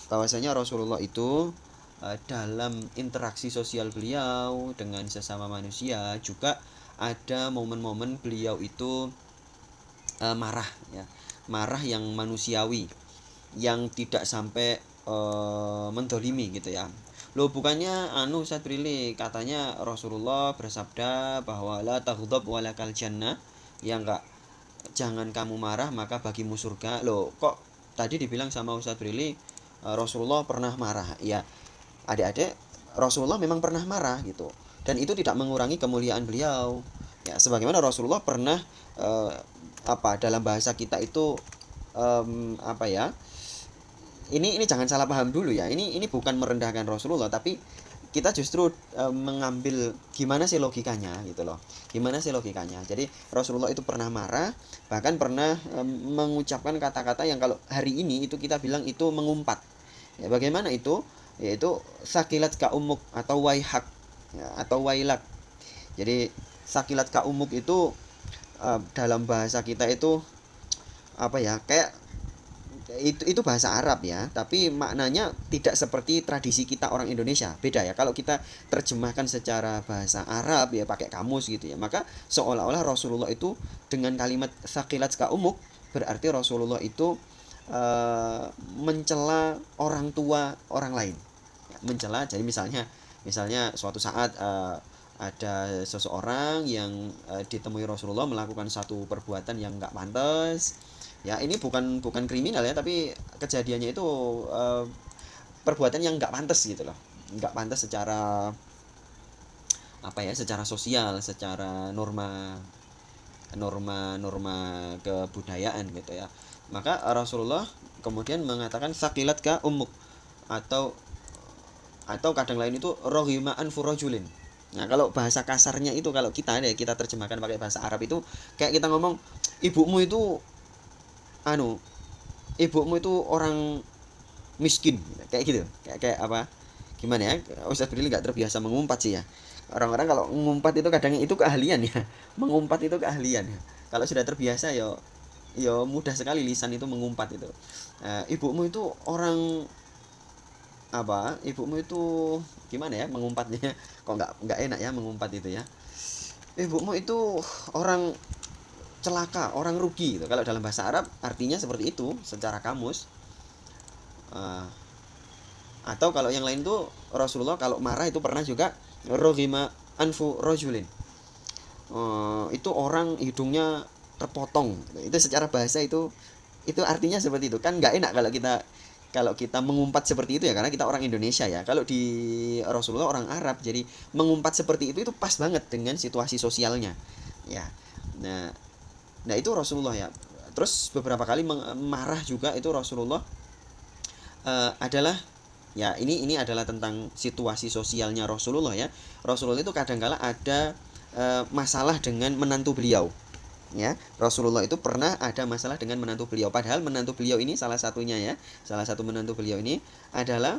bahwasanya Rasulullah itu dalam interaksi sosial beliau dengan sesama manusia juga ada momen-momen beliau itu marah ya, marah yang manusiawi, yang tidak sampai mendolimi gitu ya. Loh bukannya Ustaz Brili katanya Rasulullah bersabda bahwa la taghdab walakal jannah, ya enggak, jangan kamu marah maka bagimu surga. Loh kok tadi dibilang sama Ustaz Brili Rasulullah pernah marah. Ya adik-adik, Rasulullah memang pernah marah gitu, dan itu tidak mengurangi kemuliaan beliau ya, sebagaimana Rasulullah pernah eh, dalam bahasa kita itu apa ya, ini jangan salah paham dulu ya, ini bukan merendahkan Rasulullah, tapi kita justru mengambil gimana sih logikanya gitu loh, gimana sih logikanya. Jadi Rasulullah itu pernah marah, bahkan pernah mengucapkan kata-kata yang kalau hari ini itu kita bilang itu mengumpat ya. Bagaimana itu? Yaitu sakilat ka umuk atau waihak ya, atau wailak. Jadi sakilat ka umuk itu dalam bahasa kita itu apa ya, kayak itu bahasa Arab ya, tapi maknanya tidak seperti tradisi kita orang Indonesia, beda ya. Kalau kita terjemahkan secara bahasa Arab ya pakai kamus gitu ya, maka seolah-olah Rasulullah itu dengan kalimat sakilat ka umuk berarti Rasulullah itu mencela orang tua orang lain ya, mencela. Jadi misalnya suatu saat ada seseorang yang ditemui Rasulullah melakukan satu perbuatan yang nggak pantas ya, ini bukan kriminal ya, tapi kejadiannya itu perbuatan yang nggak pantas gitu loh, nggak pantas secara apa ya, secara sosial, secara norma norma norma kebudayaan gitu ya. Maka Rasulullah kemudian mengatakan sakilat ka umuk, atau kadang lain itu rohima anfurojulin. Nah kalau bahasa kasarnya itu, kalau kita terjemahkan pakai bahasa Arab itu kayak kita ngomong ibumu itu ibumu itu orang miskin, kayak gitu, kayak apa, gimana ya, Ustaz Brili nggak terbiasa mengumpat sih ya. Orang-orang kalau mengumpat itu kadang itu keahlian ya, mengumpat itu keahlian ya. Kalau sudah terbiasa yo mudah sekali lisan itu mengumpat itu. Ibumu itu orang apa, ibumu itu gimana ya mengumpatnya, kok nggak enak ya mengumpat itu ya. Ibumu itu orang celaka, orang rugi gitu. Kalau dalam bahasa Arab artinya seperti itu secara kamus. Uh, atau kalau yang lain tuh Rasulullah kalau marah itu pernah juga rohima anfu rojulin. Itu orang hidungnya terpotong. Itu secara bahasa itu artinya seperti itu. Kan nggak enak kalau kita mengumpat seperti itu ya, karena kita orang Indonesia ya. Kalau di Rasulullah orang Arab, jadi mengumpat seperti itu pas banget dengan situasi sosialnya ya. Nah itu Rasulullah ya. Terus beberapa kali marah juga itu Rasulullah adalah ya, ini adalah tentang situasi sosialnya Rasulullah ya. Rasulullah itu kadangkala ada masalah dengan menantu beliau ya. Rasulullah itu pernah ada masalah dengan menantu beliau, padahal menantu beliau ini salah satu menantu beliau ini adalah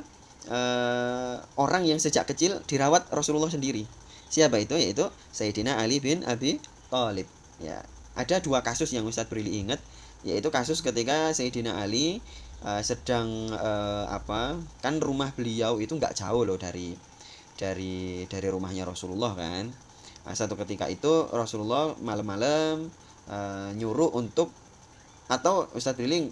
orang yang sejak kecil dirawat Rasulullah sendiri. Siapa itu? Yaitu Sayyidina Ali bin Abi Thalib ya. Ada dua kasus yang Ustadz Brili ingat, yaitu kasus ketika Sayyidina Ali sedang kan rumah beliau itu nggak jauh loh dari rumahnya Rasulullah kan. Satu ketika itu Rasulullah malam-malam nyuruh untuk, atau Ustadz Brili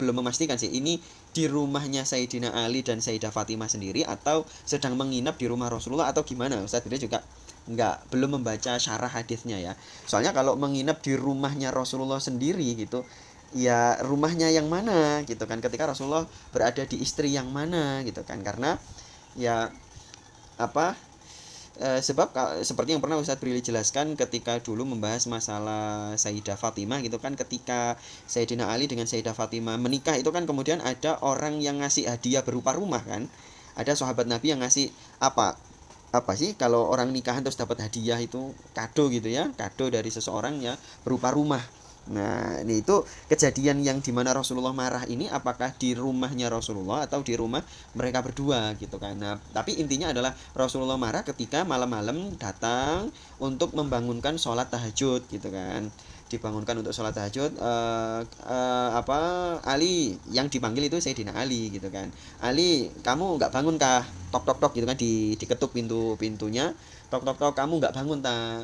belum memastikan sih ini di rumahnya Sayyidina Ali dan Sayyidah Fatimah sendiri atau sedang menginap di rumah Rasulullah atau gimana. Ustadz Brili juga belum membaca syarah hadisnya ya. Soalnya kalau menginap di rumahnya Rasulullah sendiri gitu, ya rumahnya yang mana gitu kan, ketika Rasulullah berada di istri yang mana gitu kan. Karena ya apa sebab seperti yang pernah Ustadz Brili jelaskan ketika dulu membahas masalah Sayyidah Fatimah gitu kan, ketika Sayyidina Ali dengan Sayyidah Fatimah menikah itu kan kemudian ada orang yang ngasih hadiah berupa rumah kan. Ada sahabat Nabi yang ngasih apa sih kalau orang nikahan terus dapat hadiah itu kado gitu ya, kado dari seseorang ya berupa rumah. Nah ini itu kejadian yang dimana Rasulullah marah ini apakah di rumahnya Rasulullah atau di rumah mereka berdua gitu kan. Nah tapi intinya adalah Rasulullah marah ketika malam-malam datang untuk membangunkan sholat tahajud gitu kan. dibangunkan untuk sholat tahajud, Ali, yang dipanggil itu Sayyidina Ali gitu kan. Ali, kamu nggak bangun kah? Tok tok tok gitu kan, diketuk pintunya, tok tok tok, kamu nggak bangun ta?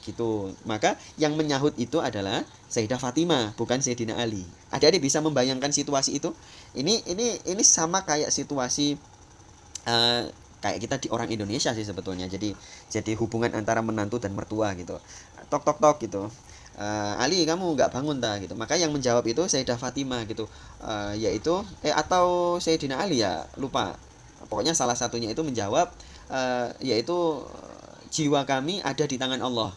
Gitu. Maka yang menyahut itu adalah Sayyidah Fatimah, bukan Sayyidina Ali. Adik-adik bisa membayangkan situasi itu? Ini sama kayak situasi eh, kayak kita di orang Indonesia sih sebetulnya. Jadi hubungan antara menantu dan mertua gitu. Tok tok tok gitu. Ali, kamu nggak bangun ta gitu. Maka yang menjawab itu Sayyidah Fatimah gitu. Yaitu atau Sayyidina Ali, ya lupa. Pokoknya salah satunya itu menjawab, yaitu jiwa kami ada di tangan Allah.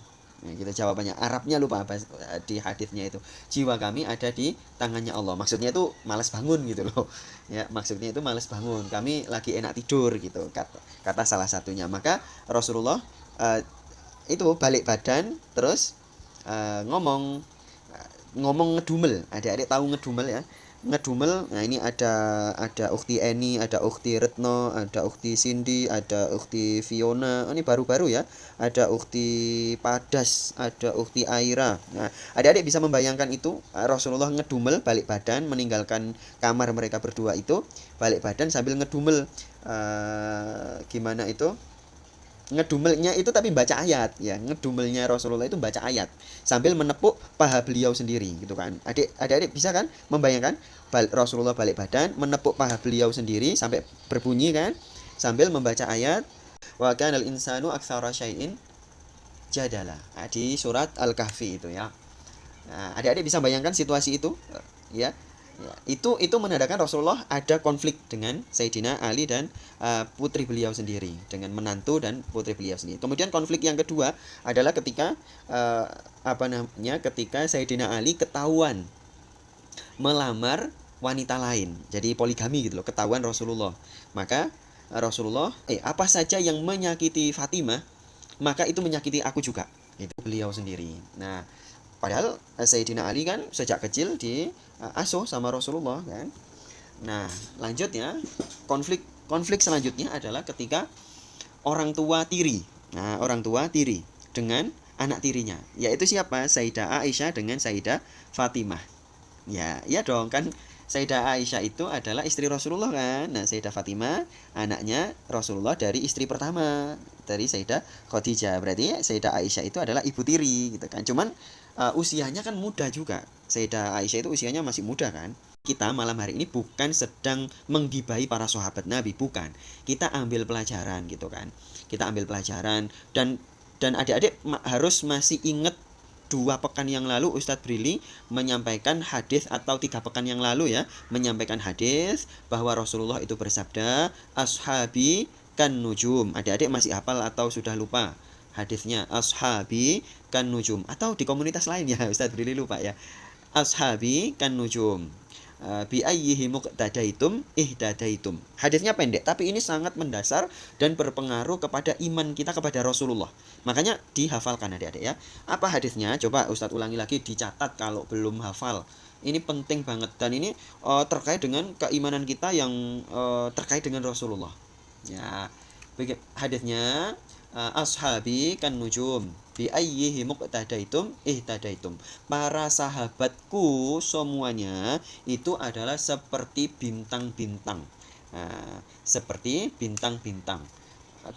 Nah, kita jawabannya Arabnya lupa apa di hadisnya itu. Jiwa kami ada di tangannya Allah. Maksudnya itu malas bangun gitu loh. Ya, maksudnya itu malas bangun. Kami lagi enak tidur gitu, kata salah satunya. Maka Rasulullah itu balik badan terus ngomong ngedumel. Adik-adik tahu ngedumel ya? Ngedumel. Nah, ini ada Ukti Eni, ada Ukti Retno, ada Ukti Cindy, ada Ukti Fiona. Ini baru-baru ya. Ada Ukti Padas, ada Ukti Aira. Nah, adik-adik bisa membayangkan itu, Rasulullah ngedumel balik badan, meninggalkan kamar mereka berdua itu, balik badan sambil ngedumel. Gimana itu? Ngedumelnya itu tapi baca ayat ya, ngedumelnya Rasulullah itu baca ayat sambil menepuk paha beliau sendiri gitu kan. Adik-adik bisa kan membayangkan Rasulullah balik badan menepuk paha beliau sendiri sampai berbunyi kan, sambil membaca ayat wa kanal insanu aktsara syai'in jadala, di surat Al-Kahfi itu ya. Nah, adik-adik bisa bayangkan situasi itu ya. Ya, itu menandakan Rasulullah ada konflik dengan Sayyidina Ali dan putri beliau sendiri, dengan menantu dan putri beliau sendiri. Kemudian konflik yang kedua adalah ketika ketika Sayyidina Ali ketahuan melamar wanita lain. Jadi poligami gitu loh, ketahuan Rasulullah. Maka Rasulullah apa saja yang menyakiti Fatimah, maka itu menyakiti aku juga. Itu beliau sendiri. Nah, padahal Sayyidina Ali kan sejak kecil diasuh sama Rasulullah kan. Nah, lanjutnya konflik selanjutnya adalah ketika orang tua tiri. Nah, orang tua tiri dengan anak tirinya, yaitu siapa? Sayyidah Aisyah dengan Sayyidah Fatimah. Ya, iya dong kan. Sayyidah Aisyah itu adalah istri Rasulullah kan. Nah, Sayyidah Fatimah anaknya Rasulullah dari istri pertama, dari Sayyidah Khadijah. Berarti Sayyidah Aisyah itu adalah ibu tiri gitu kan. Cuman usianya kan muda juga. Sayyidah Aisyah itu usianya masih muda kan. Kita malam hari ini bukan sedang menggibahi para sahabat Nabi, bukan. Kita ambil pelajaran gitu kan. Kita ambil pelajaran dan adik-adik harus masih ingat 2 pekan yang lalu Ustadz Brili menyampaikan hadis, atau 3 pekan yang lalu ya, menyampaikan hadis bahwa Rasulullah itu bersabda, ashabi kan nujum. Adik-adik masih hafal atau sudah lupa hadisnya? Ashabi kan nujum, atau di komunitas lain ya, Ustadz Brili lupa ya. Ashabi kan nujum, bi ayyihi muqtadaitum ihtadaitum. Hadisnya pendek tapi ini sangat mendasar dan berpengaruh kepada iman kita kepada Rasulullah. Makanya dihafalkan adik-adik ya. Apa hadisnya? Coba Ustadz ulangi lagi, dicatat kalau belum hafal. Ini penting banget dan ini terkait dengan keimanan kita yang terkait dengan Rasulullah. Ya, hadisnya ashabi kan nujum bi ayyihi muqtadaitum ihtadaitum. Para sahabatku semuanya itu adalah seperti bintang-bintang. Nah, seperti bintang-bintang.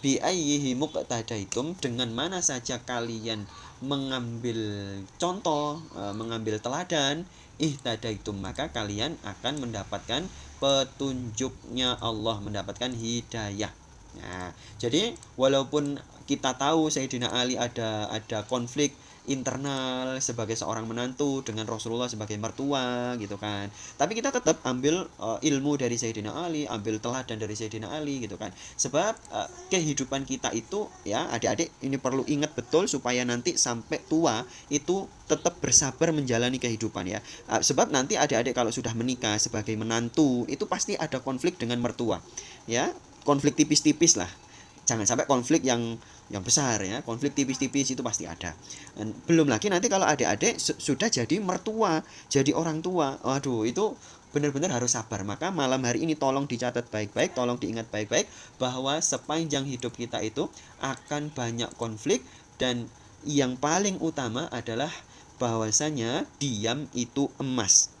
Bi ayyihi muqtadaitum, dengan mana saja kalian mengambil contoh, mengambil teladan, ihtadaitum, maka kalian akan mendapatkan petunjuknya Allah, mendapatkan hidayah. Nah, jadi walaupun kita tahu Sayyidina Ali ada konflik internal sebagai seorang menantu dengan Rasulullah sebagai mertua gitu kan. Tapi kita tetap ambil ilmu dari Sayyidina Ali, ambil teladan dari Sayyidina Ali gitu kan. Sebab kehidupan kita itu ya adik-adik ini perlu ingat betul supaya nanti sampai tua itu tetap bersabar menjalani kehidupan ya. Sebab nanti adik-adik kalau sudah menikah sebagai menantu itu pasti ada konflik dengan mertua. Ya, konflik tipis-tipis lah. Jangan sampai konflik yang besar ya. Konflik tipis-tipis itu pasti ada. Dan belum lagi nanti kalau adik-adik sudah jadi mertua, jadi orang tua. Waduh, itu benar-benar harus sabar. Maka malam hari ini tolong dicatat baik-baik, tolong diingat baik-baik bahwa sepanjang hidup kita itu akan banyak konflik dan yang paling utama adalah bahwasanya diam itu emas.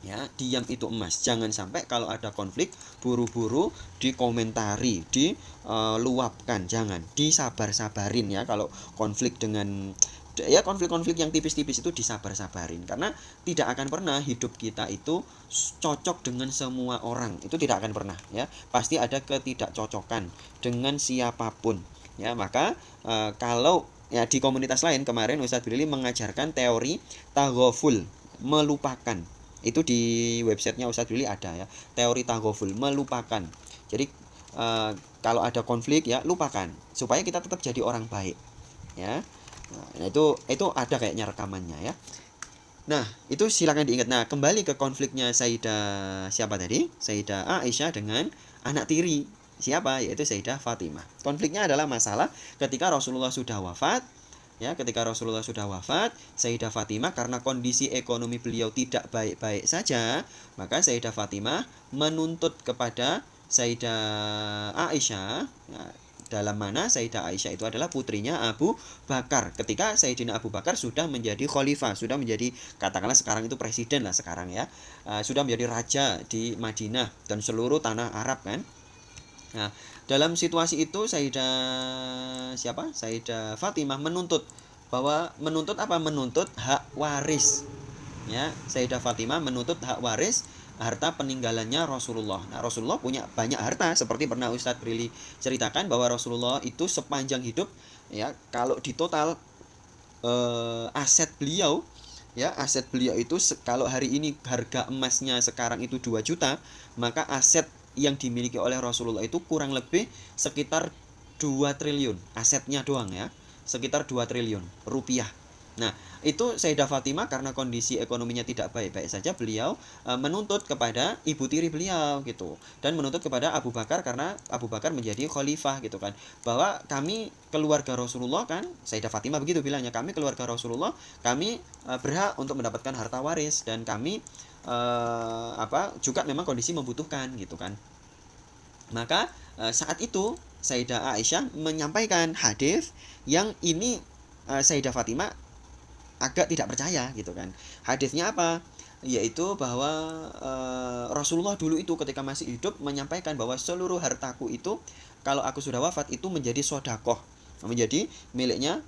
Ya, diam itu emas. Jangan sampai kalau ada konflik buru-buru dikomentari, diluapkan. Jangan, disabar-sabarin ya. Kalau konflik dengan ya konflik-konflik yang tipis-tipis itu disabar-sabarin, karena tidak akan pernah hidup kita itu cocok dengan semua orang. Itu tidak akan pernah ya. Pasti ada ketidakcocokan dengan siapapun. Ya, maka kalau ya di komunitas lain kemarin Ustadz Brili mengajarkan teori taghaful, melupakan. Itu di websitenya Ustadz Brili ada ya, teori taghaful, melupakan. Jadi kalau ada konflik ya lupakan supaya kita tetap jadi orang baik ya. Nah, itu ada kayaknya rekamannya ya. Nah, itu silakan diingat. Nah, kembali ke konfliknya Sayyidah siapa tadi? Sayyidah Aisyah dengan anak tiri. Siapa? Yaitu Sayyidah Fatimah. Konfliknya adalah masalah ketika Rasulullah sudah wafat. Ya, ketika Rasulullah sudah wafat, Sayyidah Fatimah karena kondisi ekonomi beliau tidak baik-baik saja, maka Sayyidah Fatimah menuntut kepada Sayyidah Aisyah, ya, dalam mana Sayyidah Aisyah itu adalah putrinya Abu Bakar. Ketika Sayyidina Abu Bakar sudah menjadi khalifah, sudah menjadi, katakanlah sekarang itu presiden lah sekarang ya, sudah menjadi raja di Madinah dan seluruh tanah Arab kan. Nah, dalam situasi itu Sayyidah Fatimah menuntut bahwa menuntut apa? Menuntut hak waris. Ya, Sayyidah Fatimah menuntut hak waris harta peninggalannya Rasulullah. Nah, Rasulullah punya banyak harta seperti pernah Ustadz Brili ceritakan bahwa Rasulullah itu sepanjang hidup ya, kalau di total aset beliau ya, aset beliau itu kalau hari ini harga emasnya sekarang itu 2 juta, maka aset yang dimiliki oleh Rasulullah itu kurang lebih sekitar 2 triliun asetnya doang ya, sekitar 2 triliun rupiah. Nah, itu Sayyidah Fatimah karena kondisi ekonominya tidak baik-baik saja, beliau menuntut kepada ibu tiri beliau gitu, dan menuntut kepada Abu Bakar karena Abu Bakar menjadi khalifah gitu kan, bahwa kami keluarga Rasulullah kan, Sayyidah Fatimah begitu bilangnya, kami keluarga Rasulullah, kami berhak untuk mendapatkan harta waris, dan kami juga memang kondisi membutuhkan gitu kan. Maka saat itu Sayyidah Aisyah menyampaikan hadis yang ini Sayyidah Fatimah agak tidak percaya gitu kan. Hadisnya apa? Yaitu bahwa Rasulullah dulu itu ketika masih hidup menyampaikan bahwa seluruh hartaku itu kalau aku sudah wafat itu menjadi sodakoh, menjadi miliknya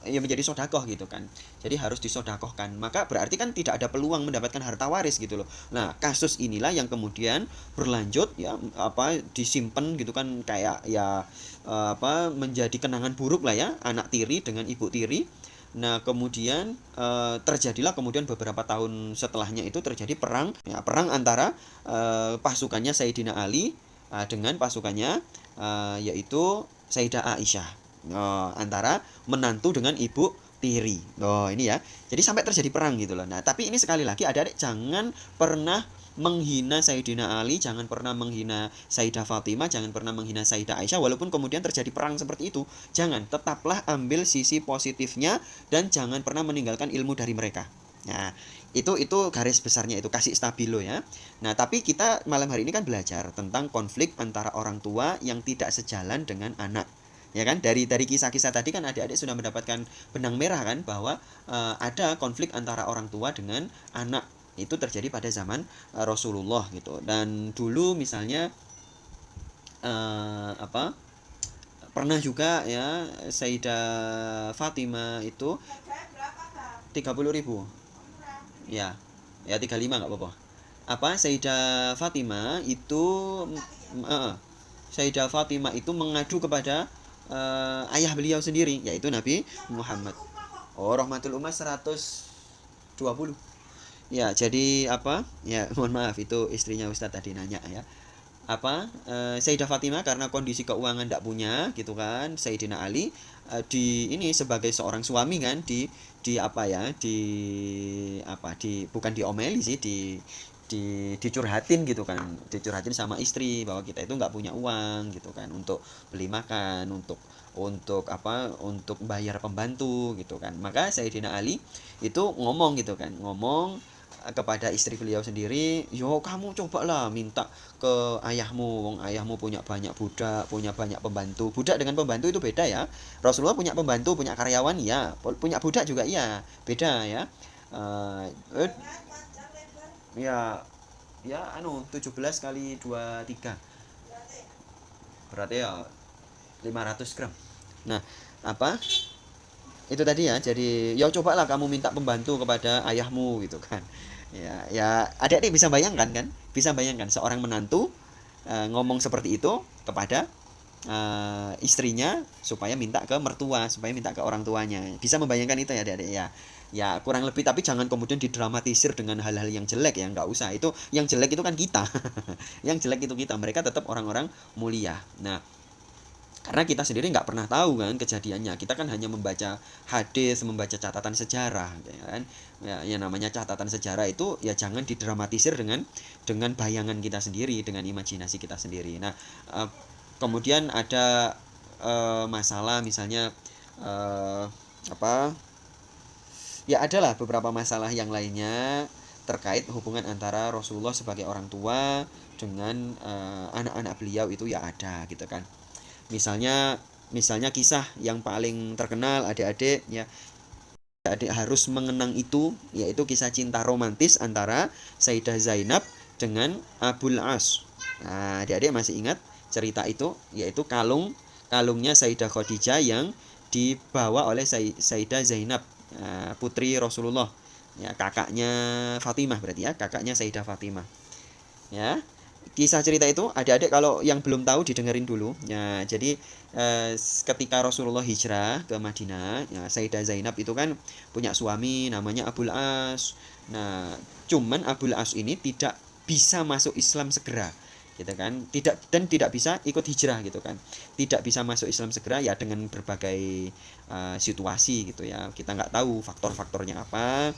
ya, menjadi sodakoh gitu kan. Jadi harus disodakohkan. Maka berarti kan tidak ada peluang mendapatkan harta waris gitu loh. Nah, kasus inilah yang kemudian berlanjut ya, disimpan gitu kan, kayak ya menjadi kenangan buruk lah ya, anak tiri dengan ibu tiri. Nah, kemudian terjadilah kemudian beberapa tahun setelahnya itu terjadi perang ya, perang antara pasukannya Sayyidina Ali dengan pasukannya yaitu Sayyidah Aisyah, antara menantu dengan ibu tiri. Ini ya. Jadi sampai terjadi perang gitu loh. Nah, tapi ini sekali lagi adik-adik jangan pernah menghina Sayyidina Ali, jangan pernah menghina Sayyidah Fatimah, jangan pernah menghina Sayyidah Aisyah walaupun kemudian terjadi perang seperti itu. Jangan, tetaplah ambil sisi positifnya dan jangan pernah meninggalkan ilmu dari mereka. Nah, itu garis besarnya, itu kasih stabilo ya. Nah, tapi kita malam hari ini kan belajar tentang konflik antara orang tua yang tidak sejalan dengan anak. Ya kan, dari kisah-kisah tadi kan adik-adik sudah mendapatkan benang merah kan, bahwa ada konflik antara orang tua dengan anak. Itu terjadi pada zaman Rasulullah gitu. Dan dulu misalnya pernah juga ya Sayyidah Fatimah itu 30.000 ya, 35 nggak apa-apa. Sayyidah Fatimah itu mengadu kepada ayah beliau sendiri, yaitu Nabi Muhammad. Rahmatul Ummah 120. Ya, jadi ya, mohon maaf itu istrinya Ustadz tadi nanya ya. Sayyidah Fatimah karena kondisi keuangan tidak punya gitu kan, Sayyidina Ali ini sebagai seorang suami kan, bukan diomeli sih, dicurhatin gitu kan, dicurhatin sama istri bahwa kita itu nggak punya uang gitu kan untuk beli makan, untuk bayar pembantu gitu kan. Maka Sayyidina Ali itu ngomong gitu kan, kepada istri beliau sendiri, yo kamu cobalah minta ke ayahmu, wong ayahmu punya banyak budak, punya banyak pembantu. Budak dengan pembantu itu beda ya. Rasulullah punya pembantu, punya karyawan ya, punya budak juga iya, beda ya. Eh, ya ya 17 kali 23 berarti ya 500 gram. Nah, apa itu tadi ya, jadi ya cobalah kamu minta pembantu kepada ayahmu gitu kan. Ya adik-adik bisa bayangkan kan, bisa bayangkan seorang menantu ngomong seperti itu kepada istrinya supaya minta ke mertua, supaya minta ke orang tuanya. Bisa membayangkan itu ya adik-adik ya. Ya kurang lebih, tapi jangan kemudian didramatisir dengan hal-hal yang jelek ya, nggak usah. Itu yang jelek itu kan kita. Yang jelek itu kita, mereka tetap orang-orang mulia. Nah, karena kita sendiri nggak pernah tahu kan kejadiannya, kita kan hanya membaca hadis, membaca catatan sejarah ya kan. Ya namanya catatan sejarah itu ya jangan didramatisir dengan bayangan kita sendiri, dengan imajinasi kita sendiri. Nah, kemudian ada masalah misalnya eh, apa ya, adalah beberapa masalah yang lainnya terkait hubungan antara Rasulullah sebagai orang tua dengan anak-anak beliau itu ya ada gitu kan. Misalnya misalnya kisah yang paling terkenal adik-adik ya, adik harus mengenang itu, yaitu kisah cinta romantis antara Sayyidah Zainab dengan Abul As. Nah, adik-adik masih ingat cerita itu, yaitu kalungnya Sayyidah Khadijah yang dibawa oleh Sayyidah Zainab, putri Rasulullah, ya kakaknya Fatimah, berarti ya kakaknya Sayyidah Fatimah ya. Kisah cerita itu adik-adik kalau yang belum tahu didengerin dulu ya. Jadi ketika Rasulullah hijrah ke Madinah ya, Sayyidah Zainab itu kan punya suami namanya Abul As. Nah, cuman Abul As ini tidak bisa masuk Islam segera gitu kan, tidak bisa ikut hijrah gitu kan, tidak bisa masuk Islam segera ya, dengan berbagai situasi gitu ya, kita nggak tahu faktor-faktornya apa.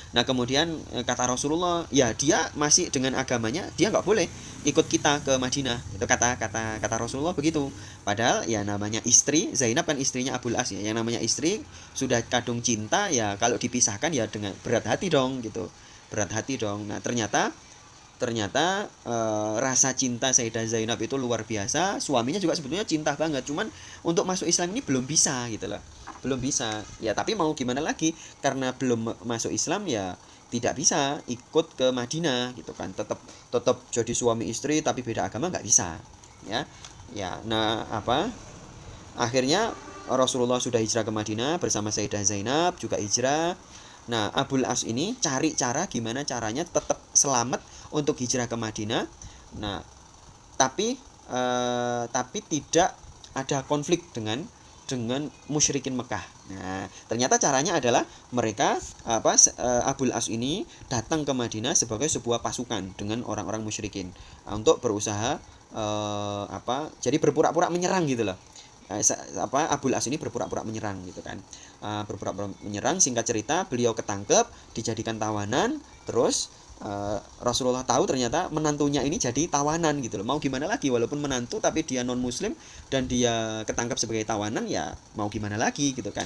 Nah, kemudian kata Rasulullah, ya dia masih dengan agamanya, dia nggak boleh ikut kita ke Madinah. Itu kata Rasulullah begitu. Padahal ya namanya istri, Zainab kan istrinya Abul As ya. Yang namanya istri sudah kadung cinta ya, kalau dipisahkan ya dengan berat hati dong gitu. Berat hati dong. Nah, ternyata ternyata rasa cinta Sayyidah Zainab itu luar biasa, suaminya juga sebetulnya cinta banget, cuman untuk masuk Islam ini belum bisa gitu loh, belum bisa ya. Tapi mau gimana lagi, karena belum masuk Islam ya tidak bisa ikut ke Madinah gitu kan, tetap tetap jadi suami istri tapi beda agama nggak bisa ya. Ya nah apa, akhirnya Rasulullah sudah hijrah ke Madinah bersama Sayyidah Zainab juga hijrah. Nah, Abul As ini cari cara gimana caranya tetap selamat untuk hijrah ke Madinah. Nah, tapi tapi tidak ada konflik dengan musyrikin Mekah. Nah, ternyata caranya adalah mereka Abul As ini datang ke Madinah sebagai sebuah pasukan dengan orang-orang musyrikin untuk berusaha jadi berpura-pura menyerang gitu loh. Abul As ini berpura-pura menyerang gitu kan. Berpura-pura menyerang, singkat cerita beliau ketangkep, dijadikan tawanan, terus Rasulullah tahu ternyata menantunya ini jadi tawanan gitu loh. Mau gimana lagi, walaupun menantu tapi dia non muslim dan dia ketangkep sebagai tawanan, ya mau gimana lagi gitu kan.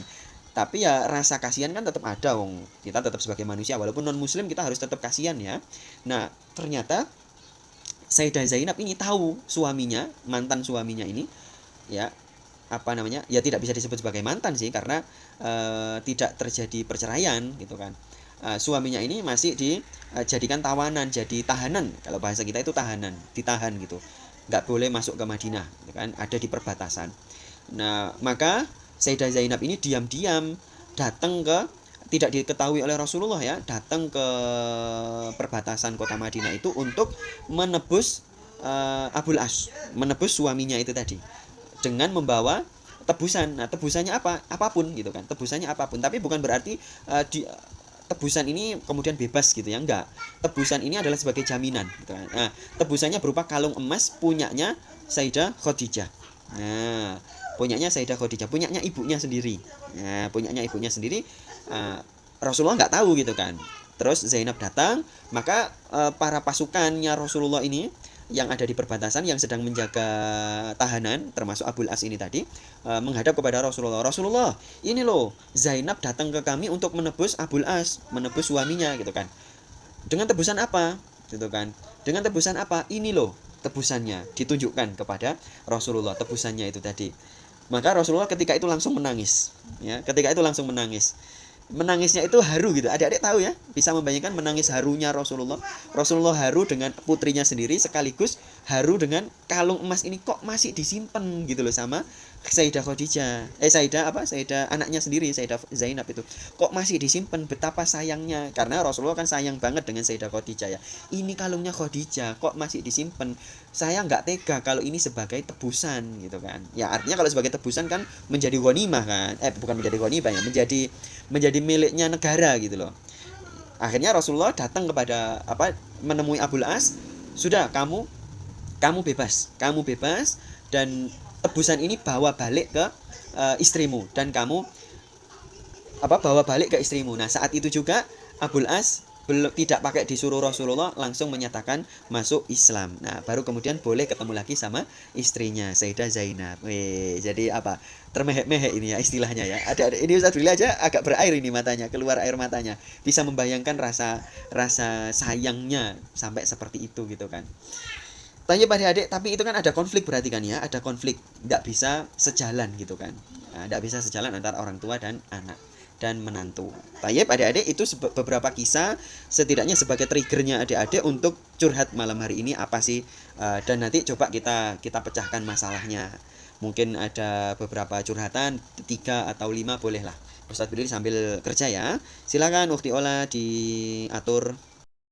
Tapi ya rasa kasihan kan tetap ada, wong kita tetap sebagai manusia walaupun non muslim kita harus tetap kasihan ya. Nah, ternyata Sayyidah Zainab ini tahu suaminya, mantan suaminya ini ya, ya tidak bisa disebut sebagai mantan sih, karena tidak terjadi perceraian gitu kan. Suaminya ini masih dijadikan tawanan, jadi tahanan, kalau bahasa kita itu tahanan, ditahan gitu, nggak boleh masuk ke Madinah gitu kan, ada di perbatasan. Nah, maka Sayyidah Zainab ini diam-diam datang ke, tidak diketahui oleh Rasulullah ya, datang ke perbatasan kota Madinah itu untuk menebus Abul As, menebus suaminya itu tadi, dengan membawa tebusan. Nah, tebusannya apa? Apapun gitu kan. Tebusannya apapun, tapi bukan berarti tebusan ini kemudian bebas gitu ya, enggak. Tebusan ini adalah sebagai jaminan gitu kan. Nah, tebusannya berupa kalung emas punyanya Sayyidah Khadijah. Nah, punyanya Sayyidah Khadijah, punyanya ibunya sendiri. Nah, punyanya ibunya sendiri. Rasulullah nggak tahu gitu kan. Terus Zainab datang, maka para pasukannya Rasulullah ini yang ada di perbatasan yang sedang menjaga tahanan termasuk Abul As ini tadi menghadap kepada Rasulullah. Ini loh Zainab datang ke kami untuk menebus Abul As, menebus suaminya gitu kan. Dengan tebusan apa? Gitu kan. Dengan tebusan apa? Ini loh tebusannya, ditunjukkan kepada Rasulullah tebusannya itu tadi. Maka Rasulullah ketika itu langsung menangis, ya. Ketika itu langsung menangis. Menangisnya itu haru gitu. Adik-adik tahu ya, bisa membayangkan menangis harunya Rasulullah. Rasulullah haru dengan putrinya sendiri, sekaligus haru dengan kalung emas ini kok masih disimpan gitu loh sama Sayyidah Khadijah. Sayyidah anaknya sendiri, Sayyidah Zainab itu. Kok masih disimpan, betapa sayangnya. Karena Rasulullah kan sayang banget dengan Sayyidah Khadijah ya. Ini kalungnya Khadijah kok masih disimpan. Saya nggak tega kalau ini sebagai tebusan gitu kan. Ya artinya kalau sebagai tebusan kan menjadi ghanimah kan. Bukan menjadi ghanimah ya, menjadi miliknya negara gitu loh. Akhirnya Rasulullah datang kepada menemui Abul As, sudah kamu bebas dan tebusan ini bawa balik ke istrimu dan kamu bawa balik ke istrimu. Nah, saat itu juga Abul As belum tidak pakai disuruh Rasulullah, langsung menyatakan masuk Islam. Nah, baru kemudian boleh ketemu lagi sama istrinya Sayyidah Zainab. Jadi termehek-mehek ini ya istilahnya ya. Ada ini Ustaz Billy aja agak berair ini matanya, keluar air matanya. Bisa membayangkan rasa sayangnya sampai seperti itu gitu kan. Tanya pada adik, tapi itu kan ada konflik berarti kan ya, ada konflik, nggak bisa sejalan gitu kan, nggak bisa sejalan antara orang tua dan anak dan menantu. Tayyib adik-adik itu beberapa kisah setidaknya sebagai triggernya adik-adik untuk curhat malam hari ini apa sih, dan nanti coba kita pecahkan masalahnya. Mungkin ada beberapa curhatan 3 atau 5 boleh lah. Ustadz Billy sambil kerja ya. Silakan Ukti Ola diatur.